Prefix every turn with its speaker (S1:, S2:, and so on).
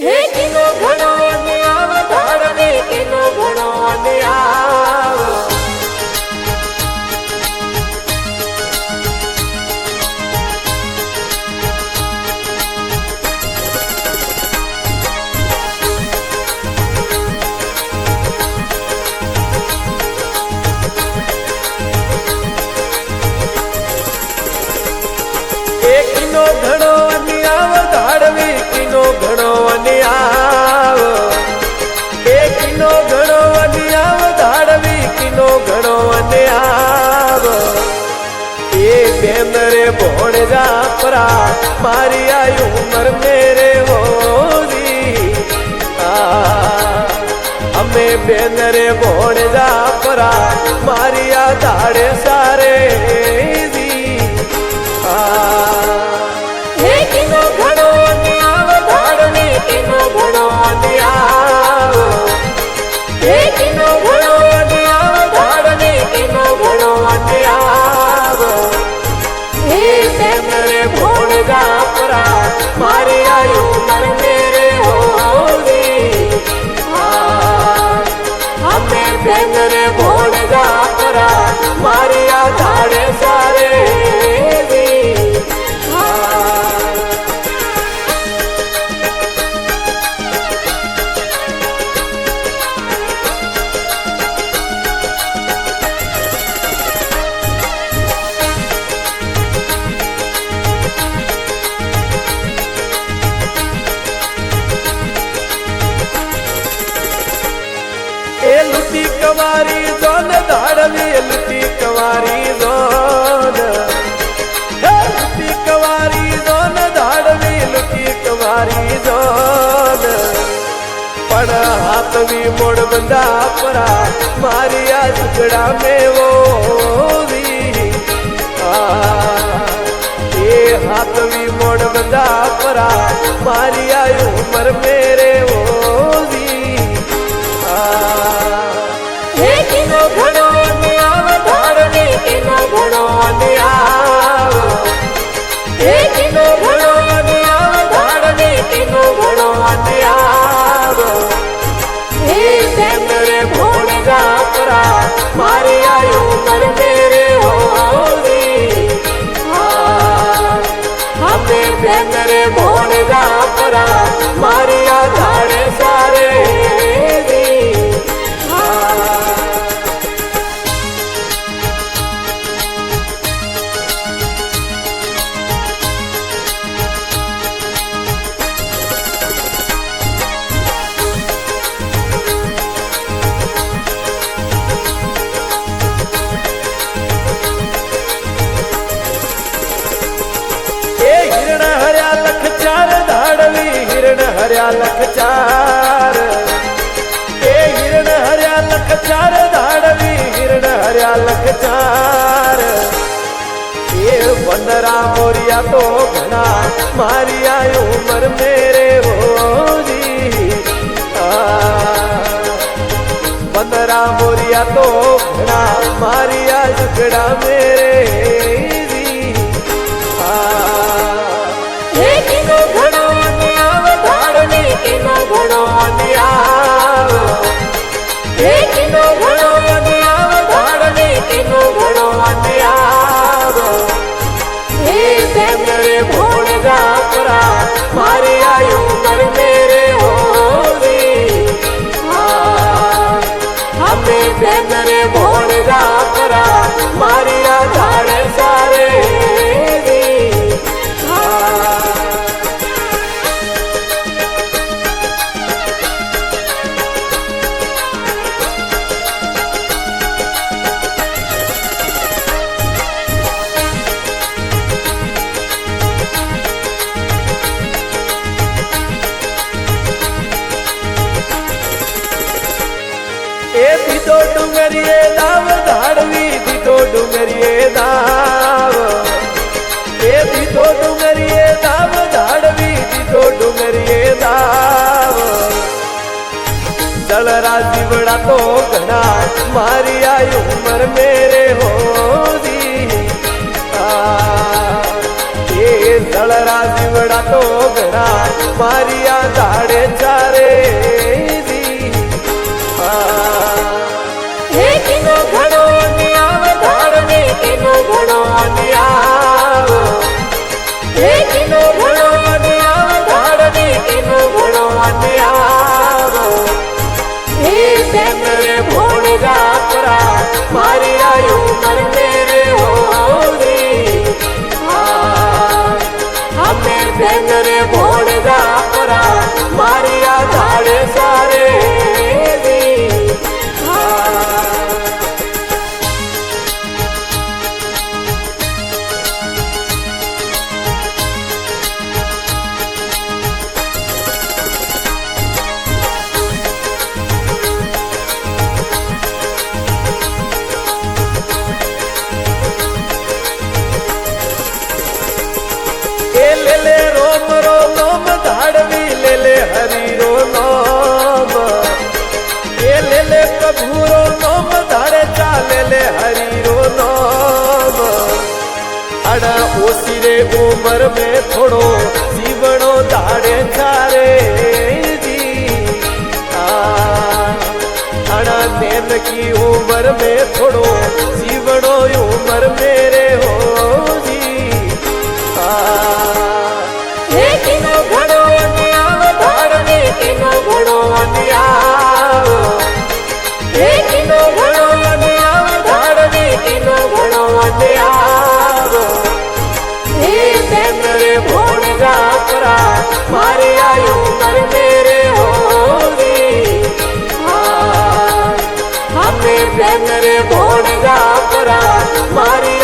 S1: હે કિનો ઘણો અન્યાવ ધાડવે કિનો ઘણો અન્યાવ
S2: કિનો ઘણો અન્યાવ ધાડવે કિનો ઘણો અન્યાવ કિનો ઘણો અન્યાવ ધાડવે કિનો ઘણો અન્યાવ એ બેન રે ભોણ જાપરા મારી આયુ ઉમર મેરે હોરી અમે બેન રે ભોણ જાપરા મારી આ ધાડે સારે
S1: હે કિનો ઘણો અન્યાવ ધાડવે કિનો ઘણો અન્યાવ હે કિનો ઘણો અન્યાવ ધાડવે કિનો ઘણો અન્યાવ હે બેન રે ભોણ જાપરા મારી આયુ ઉમર મેરે હોરી અમે બેન રે ભોણ જાપરા મારી આ ધાડે સારે
S2: लुटी कवारी जोन धाड़वी लुटी कवारी जोन लुटी कवारी जोन धाड़वी लुटी कवारी जोन पण हाथ भी मोड़ बंदा परा मारी आ झगड़ा में वो ये हाथ भी मोड़ बंदा परा मारी आ उमर मेरे वो
S1: હે કિનો ઘણો અન્યાવ ધાડવે કિનો ઘણો અન્યાવ હે કિનો ઘણો અન્યાવ ધાડવે કિનો ઘણો અન્યાવ હે બેન રે ભોણ જાપરા મારી આયુ ઉમર મેરે હોરી અમે બેન રે ભોણ જાપરા મારી આ ધાડે સારે
S2: हरिया लख चार हिरण हरिया लख चार धाड़वी हिरण हरिया लख चार ये बंदरा मोरिया तो घना मारी आयु उमर मेरे होजी बंदरा मोरिया तो घना मारी आ झगड़ा मेरे
S1: કિનો ઘણો અન્યાવ ધાડવે કિનો ઘણો અન્યાવ હે કિનો ઘણો અન્યાવ ધાડવે કિનો ઘણો અન્યાવ હે બેન રે ભોણ જાપરા મારી આયુ ઉમર મેરે હોરી અમે બેન રે ભોણ જાપરા મારી આ ધાડે સારે
S2: દીધો ડુંગરીએ દાવ ધાડવી દીધો ડુંગરીએ દાવ દીધો ડુંગરીએ દાવ ધાડવી દીધો ડુંગરીએ દાવ જળરા જીવડા તો ઘણા મારી આયુ ઉમર મેરે હોજી એ જળરા જીવડા તો ઘણા મારી આ ધાડે उम्र में थोड़ो जीवनो दाड़े थारे जी अड़ा देन की उम्र में थोड़ो जीवनो उम्र मेरे हो जी
S1: किनो घणो अन्याव धारणी किनो घणो अन्याव किनो घणो अन्याव धारणी किनो घणो अन्याव हे बेन रे भोण जाकरा मारी आयु मर मेरे होगी हमें बेन रे भोण जाकरा मारी